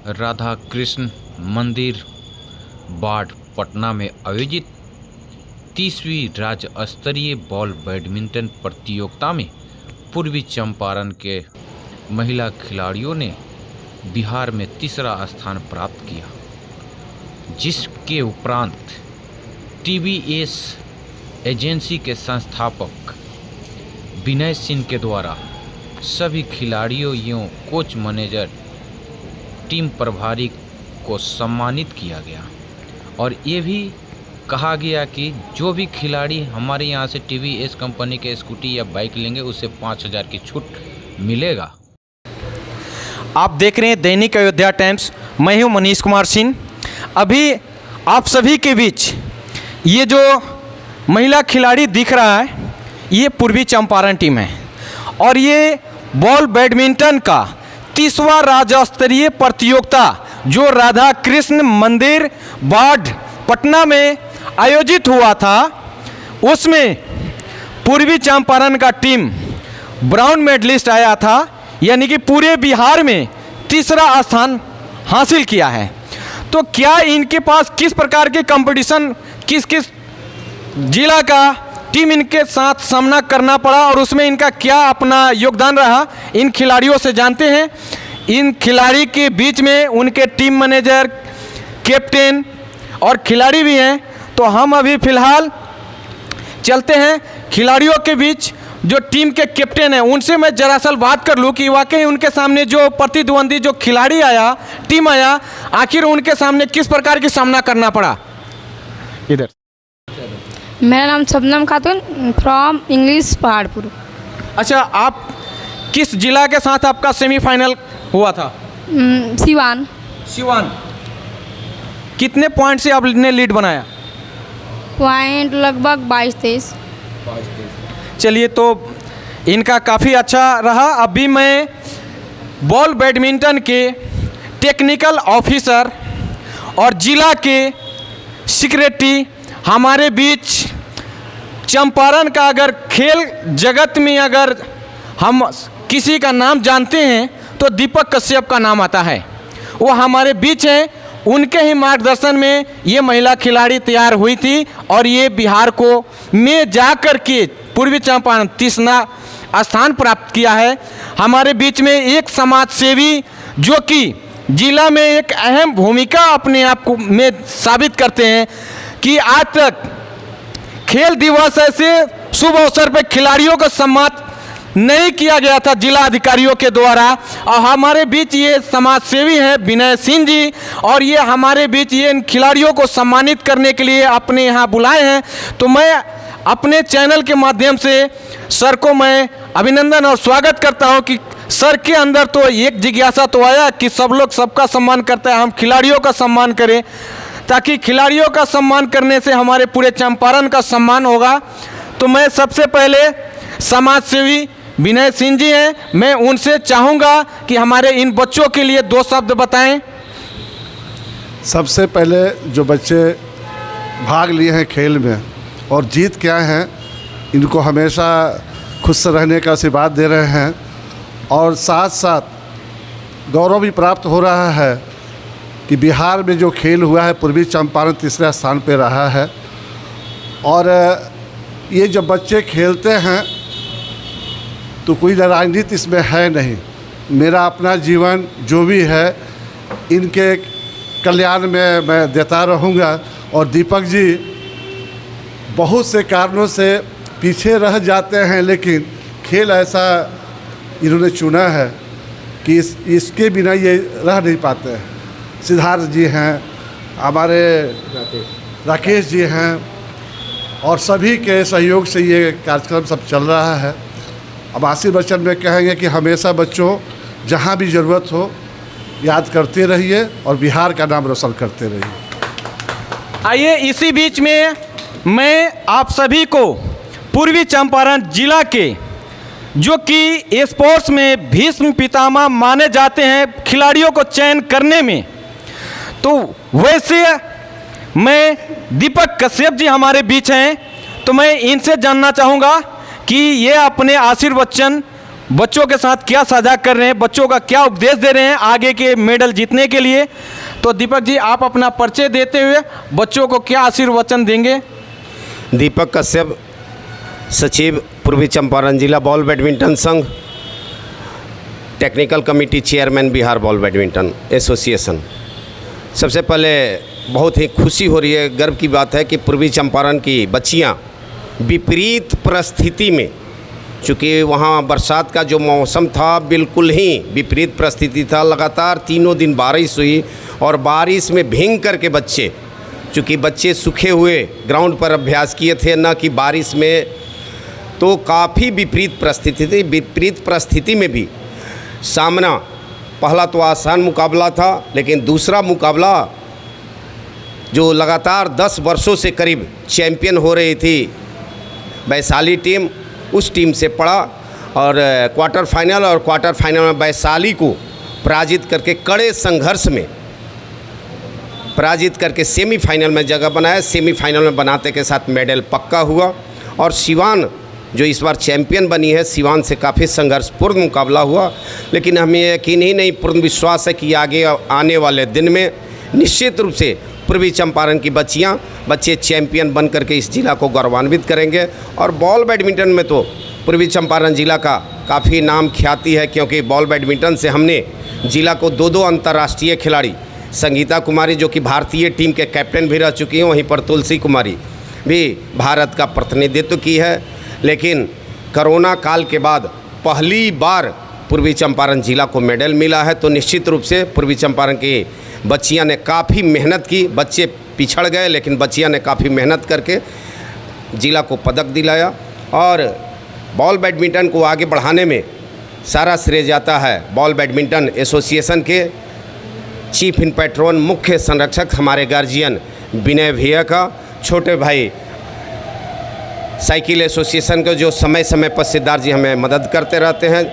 राधा कृष्ण मंदिर बाढ़ पटना में आयोजित 30वीं राज्य स्तरीय बॉल बैडमिंटन प्रतियोगिता में पूर्वी चंपारण के महिला खिलाड़ियों ने बिहार में तीसरा स्थान प्राप्त किया, जिसके उपरांत टीवीएस एजेंसी के संस्थापक विनय सिंह के द्वारा सभी खिलाड़ियों एवं कोच मैनेजर टीम प्रभारी को सम्मानित किया गया और ये भी कहा गया कि जो भी खिलाड़ी हमारे यहाँ से टीवीएस कंपनी के स्कूटी या बाइक लेंगे उससे 5,000 की छूट मिलेगा। आप देख रहे हैं दैनिक अयोध्या टाइम्स। मैं हूं मनीष कुमार सिंह। अभी आप सभी के बीच ये जो महिला खिलाड़ी दिख रहा है ये पूर्वी चंपारण टीम है और ये बॉल बैडमिंटन का 30वां राज्य स्तरीय प्रतियोगिता जो राधा कृष्ण मंदिर बाढ़ पटना में आयोजित हुआ था उसमें पूर्वी चंपारण का टीम ब्राउन मेडलिस्ट आया था, यानी कि पूरे बिहार में तीसरा स्थान हासिल किया है। तो क्या इनके पास किस प्रकार के कंपटीशन किस किस जिला का टीम इनके साथ सामना करना पड़ा और उसमें इनका क्या अपना योगदान रहा, इन खिलाड़ियों से जानते हैं। इन खिलाड़ी के बीच में उनके टीम मैनेजर, कैप्टन और खिलाड़ी भी हैं। तो हम अभी फ़िलहाल चलते हैं खिलाड़ियों के बीच। जो टीम के कैप्टन हैं उनसे मैं दरअसल बात कर लूँ कि वाकई उनके सामने जो प्रतिद्वंदी जो खिलाड़ी आया, टीम आया, आखिर उनके सामने किस प्रकार की सामना करना पड़ा। इधर मेरा नाम शबनम खातून फ्रॉम इंग्लिश पहाड़पुर। अच्छा, आप किस जिला के साथ आपका सेमीफाइनल हुआ था? सिवान। सिवान। कितने पॉइंट से आपने लीड बनाया? पॉइंट लगभग 22-23। चलिए, तो इनका काफ़ी अच्छा रहा। अभी मैं बॉल बैडमिंटन के टेक्निकल ऑफिसर और जिला के सेक्रेटरी हमारे बीच चंपारण का अगर खेल जगत में अगर हम किसी का नाम जानते हैं तो दीपक कश्यप का नाम आता है। वो हमारे बीच हैं। उनके ही मार्गदर्शन में ये महिला खिलाड़ी तैयार हुई थी और ये बिहार को में जाकर के पूर्वी चंपारण तीसरा स्थान प्राप्त किया है। हमारे बीच में एक समाज सेवी जो कि जिला में एक अहम भूमिका अपने आप को में साबित करते हैं कि आज तक खेल दिवस ऐसे शुभ अवसर पर खिलाड़ियों का सम्मान नहीं किया गया था जिला अधिकारियों के द्वारा। और हमारे बीच ये समाज सेवी हैं विनय सिंह जी और ये हमारे बीच ये इन खिलाड़ियों को सम्मानित करने के लिए अपने यहाँ बुलाए हैं। तो मैं अपने चैनल के माध्यम से सर को मैं अभिनंदन और स्वागत करता हूँ कि सर के अंदर तो एक जिज्ञासा तो आया कि सब लोग सबका सम्मान करता है, हम खिलाड़ियों का सम्मान करें, ताकि खिलाड़ियों का सम्मान करने से हमारे पूरे चंपारण का सम्मान होगा। तो मैं सबसे पहले समाज सेवी विनय सिंह जी हैं, मैं उनसे चाहूँगा कि हमारे इन बच्चों के लिए 2 शब्द बताएं। सबसे पहले जो बच्चे भाग लिए हैं खेल में और जीत के आए हैं, इनको हमेशा खुश रहने का आशीर्वाद दे रहे हैं और साथ साथ गौरव भी प्राप्त हो रहा है कि बिहार में जो खेल हुआ है पूर्वी चंपारण तीसरे स्थान पर रहा है। और ये जब बच्चे खेलते हैं तो कोई राजनीति इसमें है नहीं। मेरा अपना जीवन जो भी है इनके कल्याण में मैं देता रहूँगा। और दीपक जी बहुत से कारणों से पीछे रह जाते हैं, लेकिन खेल ऐसा इन्होंने चुना है कि इसके बिना ये रह नहीं पाते हैं। सिद्धार्थ जी हैं, हमारे राकेश जी हैं और सभी के सहयोग से ये कार्यक्रम सब चल रहा है। अब आशीष बच्चन में कहेंगे कि हमेशा बच्चों जहाँ भी ज़रूरत हो याद करते रहिए और बिहार का नाम रोशन करते रहिए। आइए, इसी बीच में मैं आप सभी को पूर्वी चंपारण जिला के जो कि स्पोर्ट्स में भीष्म पितामह माने जाते हैं खिलाड़ियों को चयन करने में, तो वैसे मैं दीपक कश्यप जी हमारे बीच हैं। तो मैं इनसे जानना चाहूँगा कि ये अपने आशीर्वचन बच्चों के साथ क्या साझा कर रहे हैं, बच्चों का क्या उपदेश दे रहे हैं आगे के मेडल जीतने के लिए। तो दीपक जी, आप अपना परिचय देते हुए बच्चों को क्या आशीर्वचन देंगे। दीपक कश्यप, सचिव पूर्वी चंपारण जिला बॉल बैडमिंटन संघ, technical committee chairman Bihar ball badminton association. सबसे पहले बहुत ही खुशी हो रही है, गर्व की बात है कि पूर्वी चंपारण की बच्चियां विपरीत परिस्थिति में, चूँकि वहाँ बरसात का जो मौसम था बिल्कुल ही विपरीत परिस्थिति था, लगातार 3 दिन बारिश हुई और बारिश में भीग करके बच्चे, चूँकि बच्चे सूखे हुए ग्राउंड पर अभ्यास किए थे, न कि बारिश में, तो काफ़ी विपरीत परिस्थिति थी। विपरीत परिस्थिति में भी सामना, पहला तो आसान मुकाबला था, लेकिन दूसरा मुकाबला जो लगातार 10 वर्षों से करीब चैंपियन हो रही थी वैशाली टीम, उस टीम से पड़ा और क्वार्टर फाइनल में वैशाली को पराजित करके कड़े संघर्ष में पराजित करके सेमीफाइनल में जगह बनाया। सेमीफाइनल में बनाते के साथ मेडल पक्का हुआ और सिवान जो इस बार चैंपियन बनी है, सिवान से काफ़ी संघर्षपूर्ण मुकाबला हुआ। लेकिन हमें यकीन ही नहीं, पूर्ण विश्वास है कि आगे आने वाले दिन में निश्चित रूप से पूर्वी चंपारण की बच्चे चैंपियन बन करके इस जिला को गौरवान्वित करेंगे। और बॉल बैडमिंटन में तो पूर्वी चंपारण जिला का काफ़ी नाम ख्याति है, क्योंकि बॉल बैडमिंटन से हमने जिला को 2 अंतर्राष्ट्रीय खिलाड़ी, संगीता कुमारी जो कि भारतीय टीम के कैप्टन भी रह चुकी हैं, वहीं पर तुलसी कुमारी भी भारत का प्रतिनिधित्व की है। लेकिन कोरोना काल के बाद पहली बार पूर्वी चंपारण जिला को मेडल मिला है, तो निश्चित रूप से पूर्वी चंपारण की बच्चियां ने काफ़ी मेहनत की। बच्चे पिछड़ गए, लेकिन बच्चियां ने काफ़ी मेहनत करके जिला को पदक दिलाया। और बॉल बैडमिंटन को आगे बढ़ाने में सारा श्रेय जाता है बॉल बैडमिंटन एसोसिएशन के चीफ इन पैट्रोन, मुख्य संरक्षक हमारे गार्जियन विनय भैया का, छोटे भाई साइकिल एसोसिएशन के जो समय समय पर सिद्धार्थ जी हमें मदद करते रहते हैं,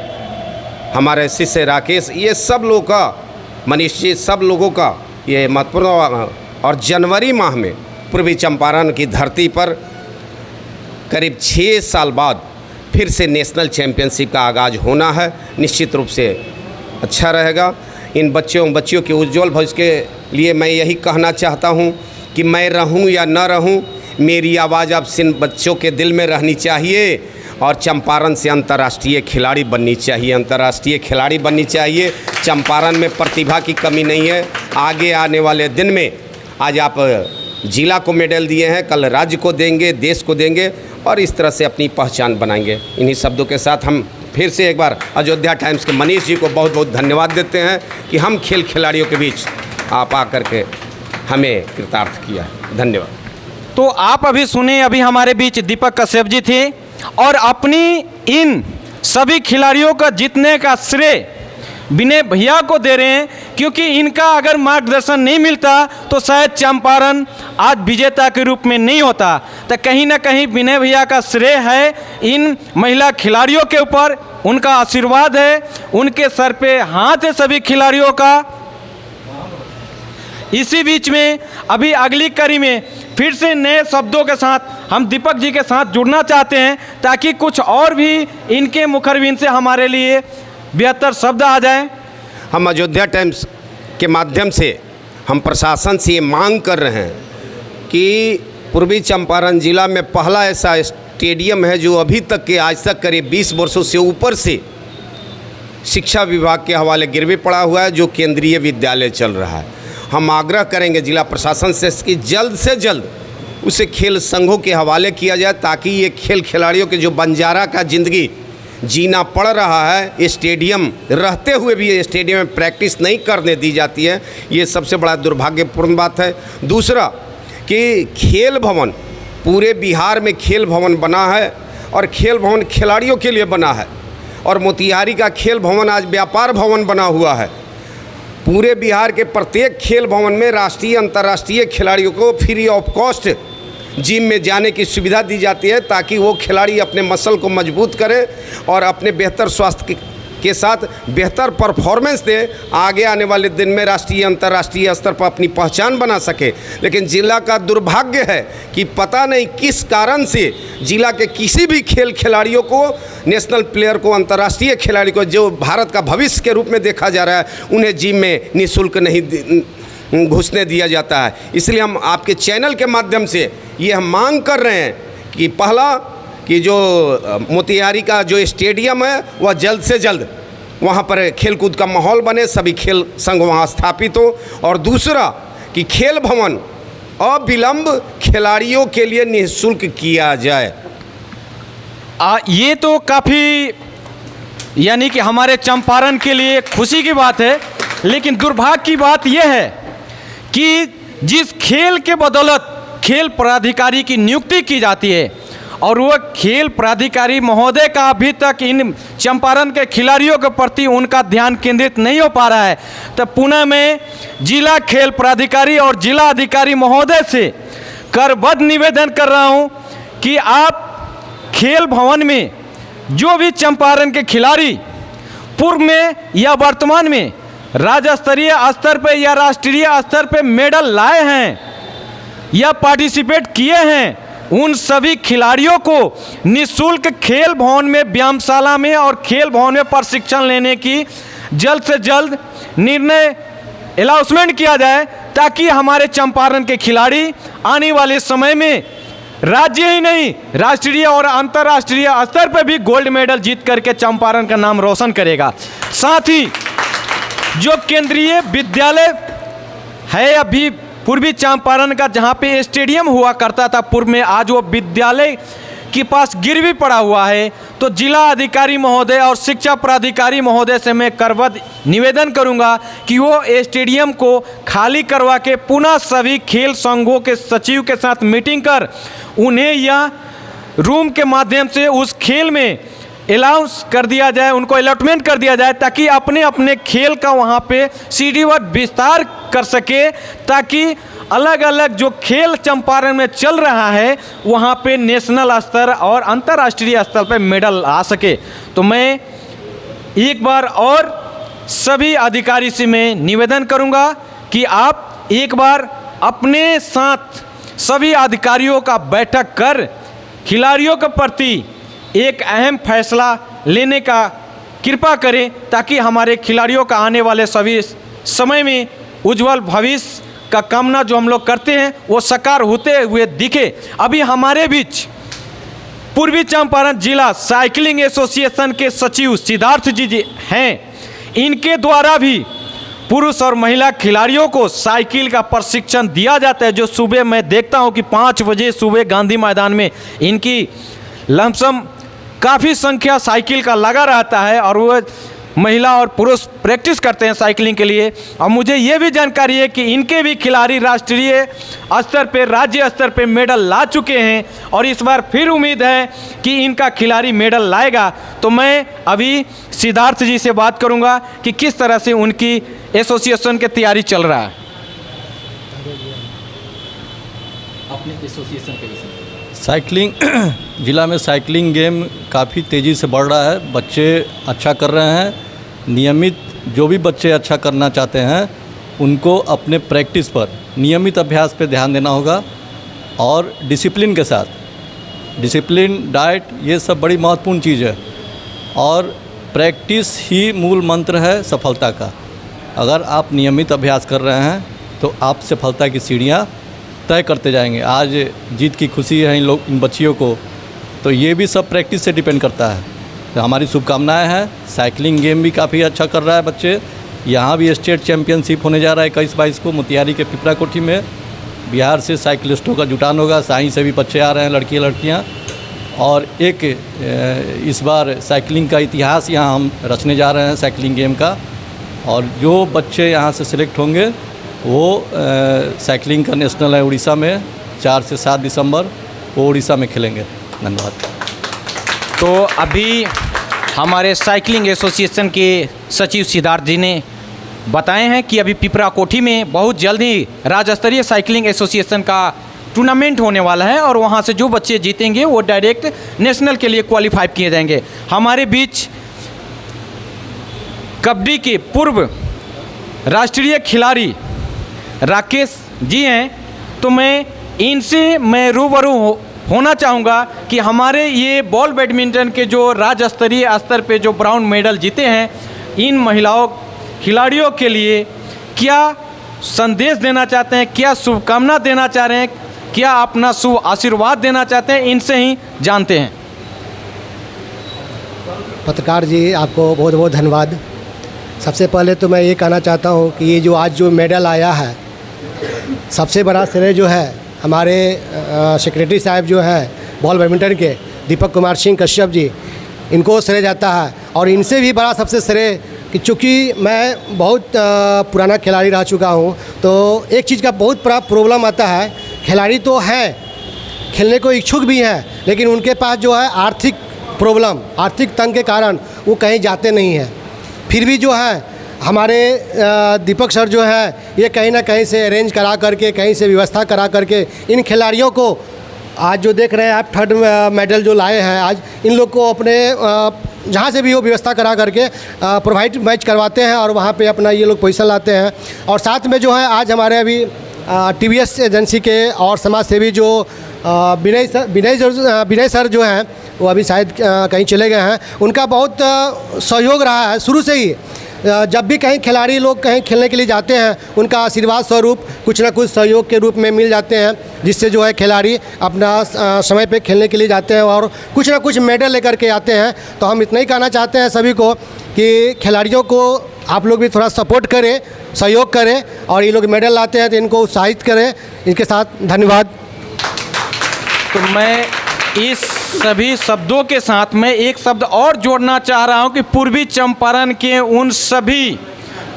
हमारे शिष्य राकेश, ये सब लोगों का, मनीष जी, सब लोगों का ये महत्वपूर्ण। और जनवरी माह में पूर्वी चंपारण की धरती पर करीब 6 साल बाद फिर से नेशनल चैंपियनशिप का आगाज़ होना है। निश्चित रूप से अच्छा रहेगा। इन बच्चियों के उज्जवल भविष्य के लिए मैं यही कहना चाहता हूँ कि मैं रहूँ या न रहूँ, मेरी आवाज़ अब इन बच्चों के दिल में रहनी चाहिए और चंपारण से अंतर्राष्ट्रीय खिलाड़ी बननी चाहिए। अंतर्राष्ट्रीय खिलाड़ी बननी चाहिए। चंपारण में प्रतिभा की कमी नहीं है। आगे आने वाले दिन में, आज आप जिला को मेडल दिए हैं, कल राज्य को देंगे, देश को देंगे और इस तरह से अपनी पहचान बनाएंगे। इन्हीं शब्दों के साथ हम फिर से एक बार अयोध्या टाइम्स के मनीष जी को बहुत बहुत धन्यवाद देते हैं कि हम खेल खिलाड़ियों के बीच आप आकर के हमें कृतार्थ किया। धन्यवाद। तो आप अभी सुने, अभी हमारे बीच दीपक कश्यप जी थे और अपनी इन सभी खिलाड़ियों का जीतने का श्रेय विनय भैया को दे रहे हैं, क्योंकि इनका अगर मार्गदर्शन नहीं मिलता तो शायद चंपारण आज विजेता के रूप में नहीं होता। तो कहीं ना कहीं विनय भैया का श्रेय है इन महिला खिलाड़ियों के ऊपर, उनका आशीर्वाद है, उनके सर पे हाथ है सभी खिलाड़ियों का। इसी बीच में अभी अगली कड़ी में फिर से नए शब्दों के साथ हम दीपक जी के साथ जुड़ना चाहते हैं, ताकि कुछ और भी इनके मुखरबिन से हमारे लिए बेहतर शब्द आ जाएं। हम अयोध्या टाइम्स के माध्यम से हम प्रशासन से ये मांग कर रहे हैं कि पूर्वी चंपारण जिला में पहला ऐसा स्टेडियम है जो अभी तक के आज तक करीब 20 वर्षों से ऊपर से शिक्षा विभाग के हवाले गिरवी पड़ा हुआ है, जो केंद्रीय विद्यालय चल रहा है। हम आग्रह करेंगे जिला प्रशासन से कि जल्द से जल्द उसे खेल संघों के हवाले किया जाए, ताकि ये खेल खिलाड़ियों के जो बंजारा का ज़िंदगी जीना पड़ रहा है, स्टेडियम रहते हुए भी ये स्टेडियम में प्रैक्टिस नहीं करने दी जाती है, ये सबसे बड़ा दुर्भाग्यपूर्ण बात है। दूसरा कि खेल भवन, पूरे बिहार में खेल भवन बना है और खेल भवन खिलाड़ियों के लिए बना है, और मोतिहारी का खेल भवन आज व्यापार भवन बना हुआ है। पूरे बिहार के प्रत्येक खेल भवन में राष्ट्रीय अंतर्राष्ट्रीय खिलाड़ियों को फ्री ऑफ कॉस्ट जिम में जाने की सुविधा दी जाती है, ताकि वो खिलाड़ी अपने मसल को मजबूत करें और अपने बेहतर स्वास्थ्य के साथ बेहतर परफॉर्मेंस दे, आगे आने वाले दिन में राष्ट्रीय अंतर्राष्ट्रीय स्तर पर अपनी पहचान बना सके। लेकिन जिला का दुर्भाग्य है कि पता नहीं किस कारण से जिला के किसी भी खिलाड़ियों को, नेशनल प्लेयर को, अंतर्राष्ट्रीय खिलाड़ी को, जो भारत का भविष्य के रूप में देखा जा रहा है, उन्हें जिम में निःशुल्क नहीं घुसने दिया जाता है। इसलिए हम आपके चैनल के माध्यम से ये हम मांग कर रहे हैं कि पहला कि जो मोतिहारी का जो स्टेडियम है वह जल्द से जल्द वहाँ पर खेलकूद का माहौल बने, सभी खेल संघ वहाँ स्थापित हो, और दूसरा कि खेल भवन अविलंब खिलाड़ियों के लिए निःशुल्क किया जाए। ये तो काफ़ी यानी कि हमारे चंपारण के लिए खुशी की बात है, लेकिन दुर्भाग्य की बात यह है कि जिस खेल के बदौलत खेल प्राधिकारी की नियुक्ति की जाती है और वह खेल प्राधिकारी महोदय का अभी तक इन चंपारण के खिलाड़ियों के प्रति उनका ध्यान केंद्रित नहीं हो पा रहा है, तो पुनः मैं जिला खेल प्राधिकारी और जिला अधिकारी महोदय से करबद्ध निवेदन कर रहा हूं कि आप खेल भवन में जो भी चंपारण के खिलाड़ी पूर्व में या वर्तमान में राज्य स्तरीय स्तर पर या राष्ट्रीय स्तर पर मेडल लाए हैं या पार्टिसिपेट किए हैं, उन सभी खिलाड़ियों को निःशुल्क खेल भवन में, व्यायामशाला में और खेल भवन में प्रशिक्षण लेने की जल्द से जल्द निर्णय अनाउंसमेंट किया जाए, ताकि हमारे चंपारण के खिलाड़ी आने वाले समय में राज्य ही नहीं राष्ट्रीय और अंतर्राष्ट्रीय स्तर पर भी गोल्ड मेडल जीत करके चंपारण का नाम रोशन करेगा। साथ ही जो केंद्रीय विद्यालय है अभी पूर्वी चंपारण का, जहाँ पे स्टेडियम हुआ करता था पूर्व में, आज वो विद्यालय के पास गिरवी पड़ा हुआ है, तो जिला अधिकारी महोदय और शिक्षा प्राधिकारी महोदय से मैं करबद्ध निवेदन करूंगा कि वो स्टेडियम को खाली करवा के पुनः सभी खेल संघों के सचिव के साथ मीटिंग कर उन्हें यह रूम के माध्यम से उस खेल में अलाउंस कर दिया जाए, उनको अलॉटमेंट कर दिया जाए, ताकि अपने अपने खेल का वहाँ पे सीढ़ीवार विस्तार कर सके, ताकि अलग अलग जो खेल चंपारण में चल रहा है वहाँ पे नेशनल स्तर और अंतर्राष्ट्रीय स्तर पे मेडल आ सके। तो मैं एक बार और सभी अधिकारी से मैं निवेदन करूँगा कि आप एक बार अपने साथ सभी अधिकारियों का बैठक कर खिलाड़ियों के प्रति एक अहम फैसला लेने का कृपा करें, ताकि हमारे खिलाड़ियों का आने वाले सभी समय में उज्जवल भविष्य का कामना जो हम लोग करते हैं वो साकार होते हुए दिखे। अभी हमारे बीच पूर्वी चंपारण जिला साइकिलिंग एसोसिएशन के सचिव सिद्धार्थ जी हैं, इनके द्वारा भी पुरुष और महिला खिलाड़ियों को साइकिल का प्रशिक्षण दिया जाता है, जो सुबह मैं देखता हूं कि 5 बजे सुबह गांधी मैदान में इनकी लमसम काफ़ी संख्या साइकिल का लगा रहता है और वो महिला और पुरुष प्रैक्टिस करते हैं साइकिलिंग के लिए। और मुझे ये भी जानकारी है कि इनके भी खिलाड़ी राष्ट्रीय स्तर पे, राज्य स्तर पे मेडल ला चुके हैं और इस बार फिर उम्मीद है कि इनका खिलाड़ी मेडल लाएगा। तो मैं अभी सिद्धार्थ जी से बात करूंगा कि किस तरह से उनकी एसोसिएशन की तैयारी चल रहा है। अपने एसोसिएशन के विषय साइकिलिंग ज़िला में साइकिलिंग गेम काफ़ी तेज़ी से बढ़ रहा है, बच्चे अच्छा कर रहे हैं। नियमित जो भी बच्चे अच्छा करना चाहते हैं उनको अपने प्रैक्टिस पर, नियमित अभ्यास पर ध्यान देना होगा और डिसिप्लिन के साथ, डिसिप्लिन, डाइट, ये सब बड़ी महत्वपूर्ण चीज़ है और प्रैक्टिस ही मूल मंत्र है सफलता का। अगर आप नियमित अभ्यास कर रहे हैं तो आप सफलता की सीढ़ियाँ तय करते जाएंगे। आज जीत की खुशी है इन बच्चियों को, तो ये भी सब प्रैक्टिस से डिपेंड करता है। तो हमारी शुभकामनाएं हैं। साइकिलिंग गेम भी काफ़ी अच्छा कर रहा है बच्चे, यहाँ भी स्टेट चैम्पियनशिप होने जा रहा है 21-22 को मोतिहारी के पिपरा कोठी में। बिहार से साइकिलिस्टों का जुटान होगा, साई से भी बच्चे आ रहे हैं, लड़कियाँ लड़कियाँ। और एक इस बार साइकिलिंग का इतिहास यहाँ हम रचने जा रहे हैं साइकिलिंग गेम का, और जो बच्चे यहाँ से सिलेक्ट होंगे वो साइकिलिंग का नेशनल है उड़ीसा में 4 से 7 दिसंबर, वो उड़ीसा में खेलेंगे। धन्यवाद। तो अभी हमारे साइकिलिंग एसोसिएशन के सचिव सिद्धार्थ जी ने बताए हैं कि अभी पिपरा कोठी में बहुत जल्द ही राज्य स्तरीय साइकिलिंग एसोसिएशन का टूर्नामेंट होने वाला है और वहां से जो बच्चे जीतेंगे वो डायरेक्ट नेशनल के लिए क्वालिफाई किए जाएंगे। हमारे बीच कबड्डी के पूर्व राष्ट्रीय खिलाड़ी राकेश जी हैं, तो मैं रूबरू होना चाहूँगा कि हमारे ये बॉल बैडमिंटन के जो राज्य स्तरीय स्तर पे जो ब्राउन मेडल जीते हैं, इन महिलाओं खिलाड़ियों के लिए क्या संदेश देना चाहते हैं, क्या शुभकामना देना चाह रहे हैं, क्या अपना शुभ आशीर्वाद देना चाहते हैं, इनसे ही जानते हैं। पत्रकार जी, आपको बहुत बहुत धन्यवाद। सबसे पहले तो मैं ये कहना चाहता हूँ कि ये जो आज जो मेडल आया है, सबसे बड़ा श्रेय जो है हमारे सेक्रेटरी साहब जो है बॉल बैडमिंटन के, दीपक कुमार सिंह कश्यप जी, इनको श्रेय जाता है। और इनसे भी बड़ा सबसे श्रेय कि चूँकि मैं बहुत पुराना खिलाड़ी रह चुका हूँ, तो एक चीज़ का बहुत बड़ा प्रॉब्लम आता है, खिलाड़ी तो हैं, खेलने को इच्छुक भी हैं, लेकिन उनके पास जो है आर्थिक प्रॉब्लम, आर्थिक तंग के कारण वो कहीं जाते नहीं हैं। फिर भी जो है हमारे दीपक सर जो है ये कहीं ना कहीं से अरेंज करा करके, कहीं से व्यवस्था करा करके इन खिलाड़ियों को आज जो देख रहे हैं आप, 3rd मेडल जो लाए हैं आज, इन लोग को अपने जहाँ से भी वो व्यवस्था करा करके प्रोवाइड मैच करवाते हैं और वहाँ पे अपना ये लोग पैसा लाते हैं। और साथ में जो है आज हमारे अभी TVS एजेंसी के और समाज सेवी जो विनय सर जो हैं, वो अभी शायद कहीं चले गए हैं, उनका बहुत सहयोग रहा है शुरू से ही। जब भी कहीं खिलाड़ी लोग कहीं खेलने के लिए जाते हैं, उनका आशीर्वाद स्वरूप कुछ ना कुछ सहयोग के रूप में मिल जाते हैं, जिससे जो है खिलाड़ी अपना समय पे खेलने के लिए जाते हैं और कुछ ना कुछ मेडल लेकर के आते हैं। तो हम इतना ही कहना चाहते हैं सभी को कि खिलाड़ियों को आप लोग भी थोड़ा सपोर्ट करें, सहयोग करें, और ये लोग मेडल लाते हैं तो इनको उत्साहित करें। इनके साथ धन्यवाद। तो मैं इस सभी शब्दों के साथ में एक शब्द और जोड़ना चाह रहा हूं कि पूर्वी चंपारण के उन सभी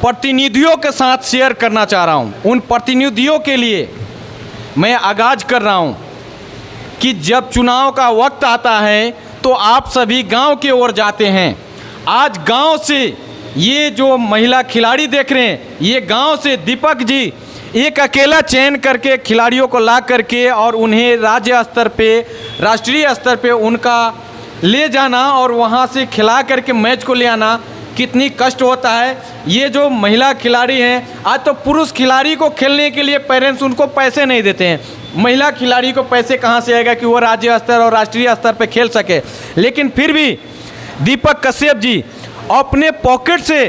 प्रतिनिधियों के साथ शेयर करना चाह रहा हूं। उन प्रतिनिधियों के लिए मैं आगाज कर रहा हूं कि जब चुनाव का वक्त आता है तो आप सभी गांव की ओर जाते हैं। आज गांव से ये जो महिला खिलाड़ी देख रहे हैं, ये गांव से दीपक जी एक अकेला चयन करके खिलाड़ियों को ला करके और उन्हें राज्य स्तर पे, राष्ट्रीय स्तर पे उनका ले जाना और वहाँ से खिला करके मैच को ले आना कितनी कष्ट होता है। ये जो महिला खिलाड़ी हैं, आज तो पुरुष खिलाड़ी को खेलने के लिए पेरेंट्स उनको पैसे नहीं देते हैं, महिला खिलाड़ी को पैसे कहाँ से आएगा कि वो राज्य स्तर और राष्ट्रीय स्तर पे खेल सके। लेकिन फिर भी दीपक कश्यप जी अपने पॉकेट से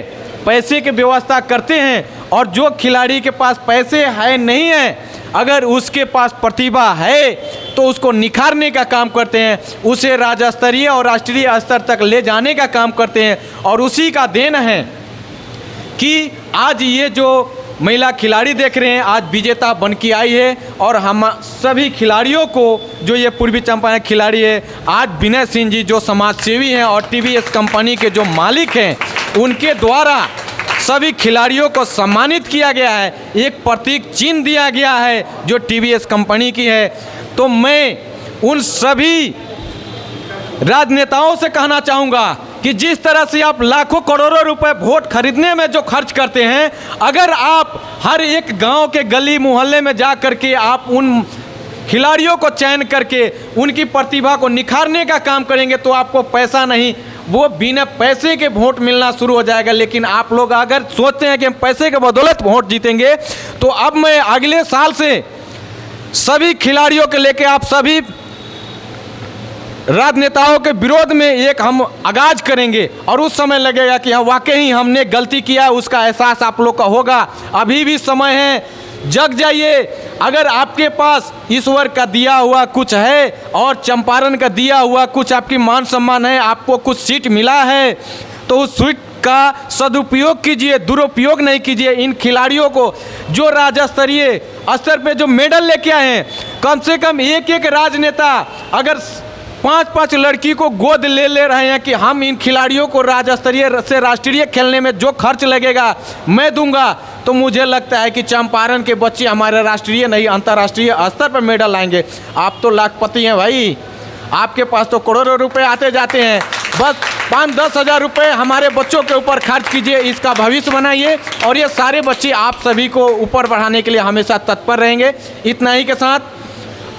पैसे की व्यवस्था करते हैं, और जो खिलाड़ी के पास पैसे है नहीं है, अगर उसके पास प्रतिभा है तो उसको निखारने का काम करते हैं, उसे राज्य स्तरीय और राष्ट्रीय स्तर तक ले जाने का काम करते हैं। और उसी का देन है कि आज ये जो महिला खिलाड़ी देख रहे हैं आज विजेता बन के आई है। और हम सभी खिलाड़ियों को, जो ये पूर्वी चंपारण खिलाड़ी है, आज विनय सिंह जी जो समाज सेवी हैं और TVS कंपनी के जो मालिक हैं, उनके द्वारा सभी खिलाड़ियों को सम्मानित किया गया है, एक प्रतीक चिन्ह दिया गया है जो TVS कंपनी की है। तो मैं उन सभी राजनेताओं से कहना चाहूँगा कि जिस तरह से आप लाखों करोड़ों रुपए वोट खरीदने में जो खर्च करते हैं, अगर आप हर एक गांव के गली मोहल्ले में जा करके आप उन खिलाड़ियों को चयन करके उनकी प्रतिभा को निखारने का काम करेंगे तो आपको पैसा नहीं, वो बिना पैसे के वोट मिलना शुरू हो जाएगा। लेकिन आप लोग अगर सोचते हैं कि हम पैसे के बदौलत वोट जीतेंगे, तो अब मैं अगले साल से सभी खिलाड़ियों के लेके आप सभी राजनेताओं के विरोध में एक हम आगाज करेंगे, और उस समय लगेगा कि हाँ वाकई हमने गलती किया, उसका एहसास आप लोग का होगा। अभी भी समय है, जग जाइए। अगर आपके पास ईश्वर का दिया हुआ कुछ है और चंपारण का दिया हुआ कुछ आपकी मान सम्मान है, आपको कुछ सीट मिला है, तो उस सीट का सदुपयोग कीजिए, दुरुपयोग नहीं कीजिए। इन खिलाड़ियों को जो राज्य स्तरीय स्तर पे जो मेडल लेके आए हैं, कम से कम एक एक राजनेता अगर 5-5 लड़की को गोद ले रहे हैं कि हम इन खिलाड़ियों को राज्य स्तरीय से राष्ट्रीय खेलने में जो खर्च लगेगा मैं दूंगा, तो मुझे लगता है कि चंपारण के बच्चे हमारे राष्ट्रीय नहीं अंतर्राष्ट्रीय स्तर पर मेडल लाएंगे। आप तो लाखपति हैं भाई, आपके पास तो करोड़ों रुपए आते जाते हैं, बस 5-10 हज़ार रुपये हमारे बच्चों के ऊपर खर्च कीजिए, इसका भविष्य बनाइए, और ये सारे बच्चे आप सभी को ऊपर बढ़ाने के लिए हमेशा तत्पर रहेंगे। इतना ही के साथ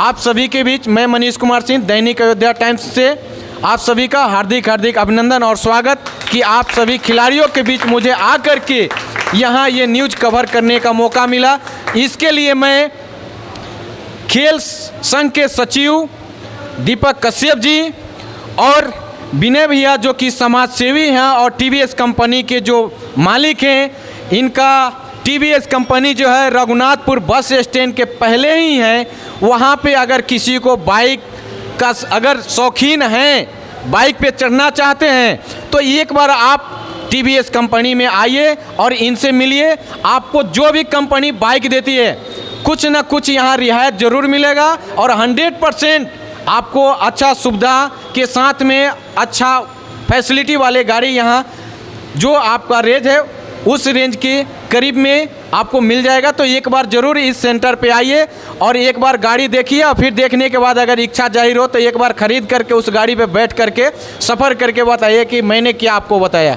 आप सभी के बीच मैं मनीष कुमार सिंह, दैनिक अयोध्या टाइम्स से आप सभी का हार्दिक हार्दिक अभिनंदन और स्वागत कि आप सभी खिलाड़ियों के बीच मुझे आकर के यहाँ ये न्यूज़ कवर करने का मौका मिला। इसके लिए मैं खेल संघ के सचिव दीपक कश्यप जी और विनय भैया जो कि समाज सेवी हैं और टीवीएस कंपनी के जो मालिक हैं, इनका टीवीएस कंपनी जो है रघुनाथपुर बस स्टैंड के पहले ही है। वहाँ पे अगर किसी को बाइक का अगर शौकीन हैं, बाइक पे चढ़ना चाहते हैं तो एक बार आप टीवीएस कंपनी में आइए और इनसे मिलिए। आपको जो भी कंपनी बाइक देती है कुछ ना कुछ यहाँ रियायत ज़रूर मिलेगा और 100% आपको अच्छा सुविधा के साथ में अच्छा फैसिलिटी वाले गाड़ी यहाँ जो आपका रेंज है उस रेंज के करीब में आपको मिल जाएगा। तो एक बार ज़रूर इस सेंटर पे आइए और एक बार गाड़ी देखिए और फिर देखने के बाद अगर इच्छा जाहिर हो तो एक बार ख़रीद करके उस गाड़ी पे बैठ करके सफ़र करके बताइए कि मैंने क्या आपको बताया।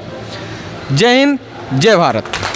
जय हिंद, जय भारत।